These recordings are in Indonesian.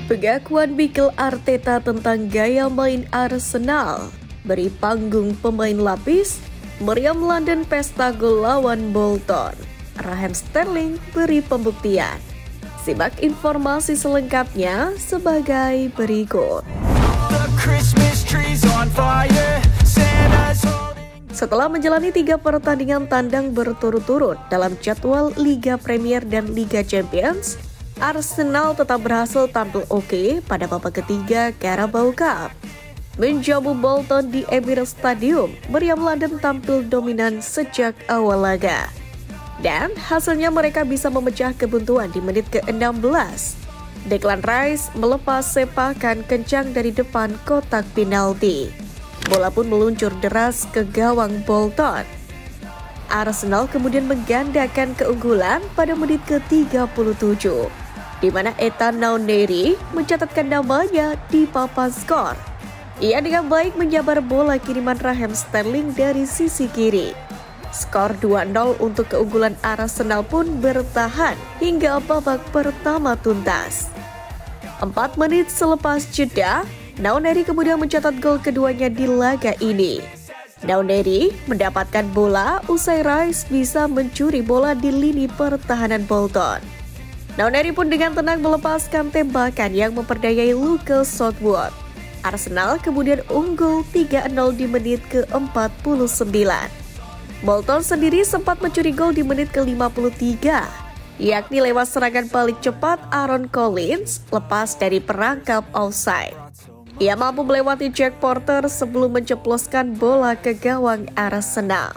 Pengakuan Mikel Arteta tentang gaya main Arsenal, beri panggung pemain lapis, meriam London pesta gol lawan Bolton, Raheem Sterling beri pembuktian. Simak informasi selengkapnya sebagai berikut. Setelah menjalani 3 pertandingan tandang berturut-turut dalam jadwal Liga Premier dan Liga Champions, Arsenal tetap berhasil tampil oke pada babak ketiga Carabao Cup. Menjamu Bolton di Emirates Stadium, meriam London tampil dominan sejak awal laga. Dan hasilnya mereka bisa memecah kebuntuan di menit ke-16. Declan Rice melepas sepakan kencang dari depan kotak penalti. Bola pun meluncur deras ke gawang Bolton. Arsenal kemudian menggandakan keunggulan pada menit ke-37, di mana Ethan Nwaneri mencatatkan namanya di papan skor. Ia dengan baik menjabar bola kiriman Raheem Sterling dari sisi kiri. Skor 2-0 untuk keunggulan Arsenal pun bertahan hingga babak pertama tuntas. 4 menit selepas jeda, Nwaneri kemudian mencatat gol keduanya di laga ini. Nwaneri mendapatkan bola usai Rice bisa mencuri bola di lini pertahanan Bolton. Nwaneri pun dengan tenang melepaskan tembakan yang memperdayai Lucas Southwood. Arsenal kemudian unggul 3-0 di menit ke-49. Bolton sendiri sempat mencuri gol di menit ke-53, yakni lewat serangan balik cepat Aaron Collins lepas dari perangkap offside. Ia mampu melewati Jack Porter sebelum menceploskan bola ke gawang Arsenal.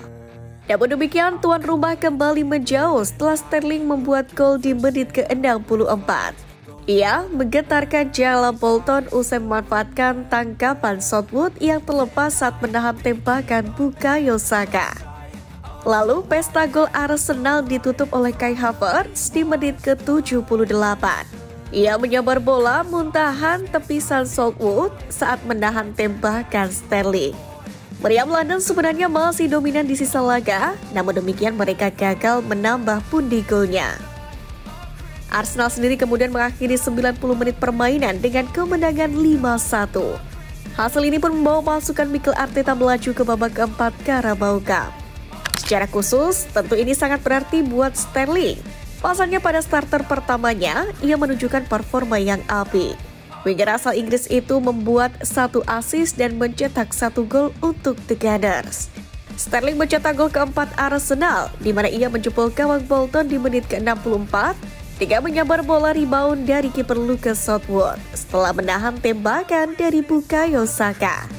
Namun demikian, tuan rumah kembali menjauh setelah Sterling membuat gol di menit ke-64. Ia menggetarkan jala Bolton usai memanfaatkan tangkapan Southwood yang terlepas saat menahan tembakan Bukayo Saka. Lalu pesta gol Arsenal ditutup oleh Kai Havertz di menit ke-78. Ia menyabar bola muntahan tepisan Southwood saat menahan tembakan Sterling. Meriam London sebenarnya masih dominan di sisa laga, namun demikian mereka gagal menambah pundi golnya. Arsenal sendiri kemudian mengakhiri 90 menit permainan dengan kemenangan 5-1. Hasil ini pun membawa pasukan Mikel Arteta melaju ke babak keempat Carabao Cup. Secara khusus, tentu ini sangat berarti buat Sterling. Pasalnya pada starter pertamanya, ia menunjukkan performa yang apik. Winger asal Inggris itu membuat 1 assist dan mencetak 1 gol untuk The Gunners. Sterling mencetak gol keempat Arsenal, di mana ia menjebol gawang Bolton di menit ke-64 dengan menyabar bola rebound dari kiper Lucas Southwood setelah menahan tembakan dari Bukayo Saka.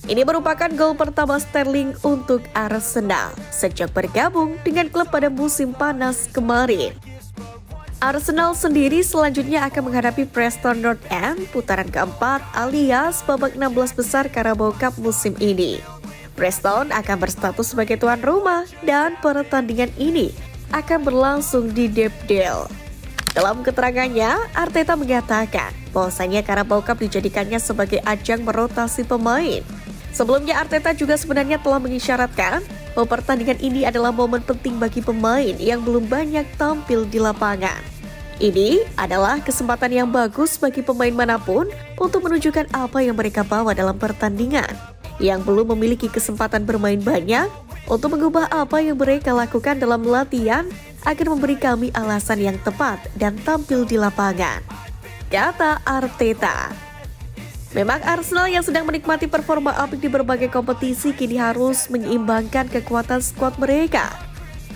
Ini merupakan gol pertama Sterling untuk Arsenal sejak bergabung dengan klub pada musim panas kemarin. Arsenal sendiri selanjutnya akan menghadapi Preston North End putaran keempat alias babak 16 besar Carabao Cup musim ini. Preston akan berstatus sebagai tuan rumah dan pertandingan ini akan berlangsung di Deptford. Dalam keterangannya, Arteta mengatakan bahwasanya Carabao Cup dijadikannya sebagai ajang merotasi pemain. Sebelumnya Arteta juga sebenarnya telah mengisyaratkan bahwa pertandingan ini adalah momen penting bagi pemain yang belum banyak tampil di lapangan. Ini adalah kesempatan yang bagus bagi pemain manapun untuk menunjukkan apa yang mereka bawa dalam pertandingan. Yang belum memiliki kesempatan bermain banyak untuk mengubah apa yang mereka lakukan dalam latihan agar memberi kami alasan yang tepat dan tampil di lapangan, kata Arteta. Memang Arsenal yang sedang menikmati performa apik di berbagai kompetisi kini harus menyeimbangkan kekuatan skuad mereka.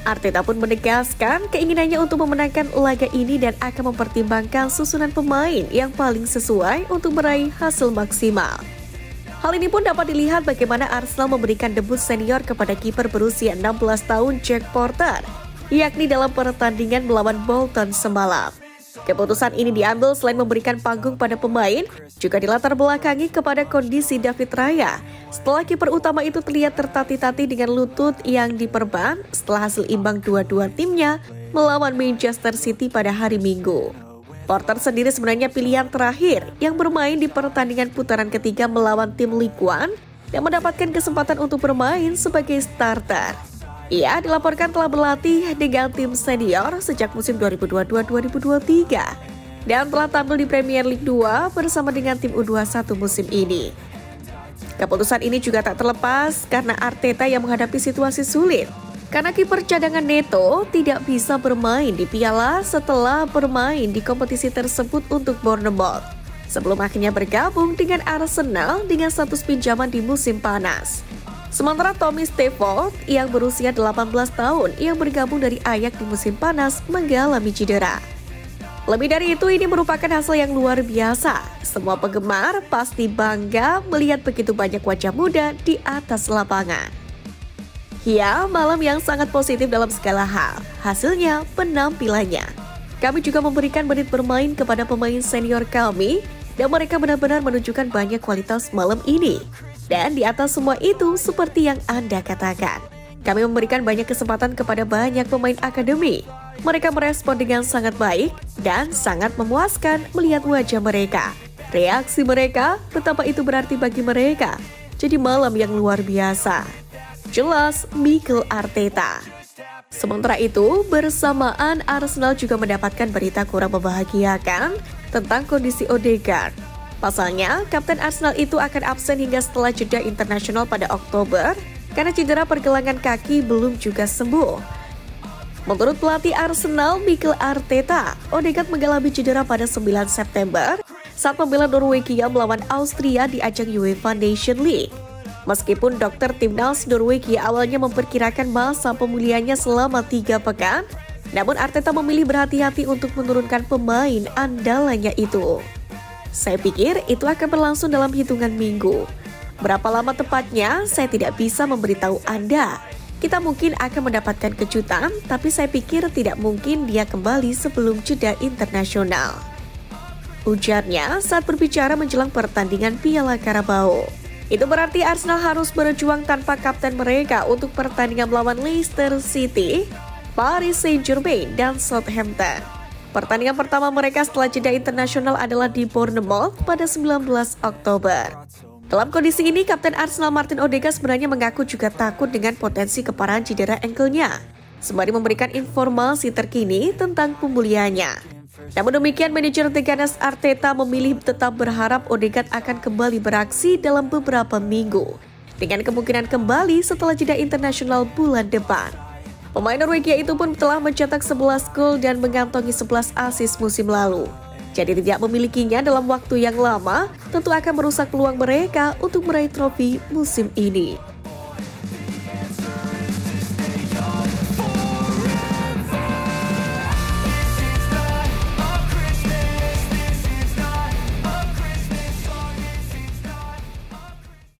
Arteta pun menegaskan keinginannya untuk memenangkan laga ini dan akan mempertimbangkan susunan pemain yang paling sesuai untuk meraih hasil maksimal. Hal ini pun dapat dilihat bagaimana Arsenal memberikan debut senior kepada kiper berusia 16 tahun Jack Porter, yakni dalam pertandingan melawan Bolton semalam. Keputusan ini diambil selain memberikan panggung pada pemain, juga dilatar belakangi kepada kondisi David Raya setelah kiper utama itu terlihat tertati-tati dengan lutut yang diperban setelah hasil imbang 2-2 timnya melawan Manchester City pada hari Minggu. Porter sendiri sebenarnya pilihan terakhir yang bermain di pertandingan putaran ketiga melawan tim League One dan mendapatkan kesempatan untuk bermain sebagai starter. Ia dilaporkan telah berlatih dengan tim senior sejak musim 2022-2023. dan telah tampil di Premier League 2 bersama dengan tim U21 musim ini. Keputusan ini juga tak terlepas karena Arteta yang menghadapi situasi sulit. Karena kiper cadangan Neto tidak bisa bermain di Piala setelah bermain di kompetisi tersebut untuk Bournemouth. Sebelum akhirnya bergabung dengan Arsenal dengan status pinjaman di musim panas. Sementara Tommy Stafford yang berusia 18 tahun yang bergabung dari Ajax di musim panas mengalami cedera. Lebih dari itu, ini merupakan hasil yang luar biasa. Semua penggemar pasti bangga melihat begitu banyak wajah muda di atas lapangan. Ya, malam yang sangat positif dalam segala hal. Hasilnya, penampilannya. Kami juga memberikan menit bermain kepada pemain senior kami, dan mereka benar-benar menunjukkan banyak kualitas malam ini. Dan di atas semua itu, seperti yang Anda katakan, kami memberikan banyak kesempatan kepada banyak pemain akademi. Mereka merespon dengan sangat baik dan sangat memuaskan melihat wajah mereka. Reaksi mereka, betapa itu berarti bagi mereka. Jadi malam yang luar biasa. Jelas Mikel Arteta. Sementara itu, bersamaan Arsenal juga mendapatkan berita kurang membahagiakan tentang kondisi Odegaard. Pasalnya, Kapten Arsenal itu akan absen hingga setelah jeda internasional pada Oktober karena cedera pergelangan kaki belum juga sembuh. Menurut pelatih Arsenal, Mikel Arteta, Odegaard mengalami cedera pada 9 September saat membela Norwegia melawan Austria di ajang UEFA Nation League. Meskipun dokter timnas Norwegia awalnya memperkirakan masa pemulihannya selama 3 pekan, namun Arteta memilih berhati-hati untuk menurunkan pemain andalannya itu. Saya pikir itu akan berlangsung dalam hitungan minggu. Berapa lama tepatnya, saya tidak bisa memberitahu Anda. Kita mungkin akan mendapatkan kejutan, tapi saya pikir tidak mungkin dia kembali sebelum jeda internasional. Ujarnya saat berbicara menjelang pertandingan Piala Carabao. Itu berarti Arsenal harus berjuang tanpa kapten mereka untuk pertandingan melawan Leicester City, Paris Saint-Germain, dan Southampton. Pertandingan pertama mereka setelah jeda internasional adalah di Bournemouth pada 19 Oktober. Dalam kondisi ini, Kapten Arsenal Martin Odegaard sebenarnya mengaku juga takut dengan potensi keparahan cedera ankle-nya, sembari memberikan informasi terkini tentang pemulihannya. Namun demikian, manajer The Gunners Arteta memilih tetap berharap Odegaard akan kembali beraksi dalam beberapa minggu, dengan kemungkinan kembali setelah jeda internasional bulan depan. Pemain Norwegia itu pun telah mencetak 11 gol dan mengantongi 11 assist musim lalu. Jadi tidak memilikinya dalam waktu yang lama tentu akan merusak peluang mereka untuk meraih trofi musim ini.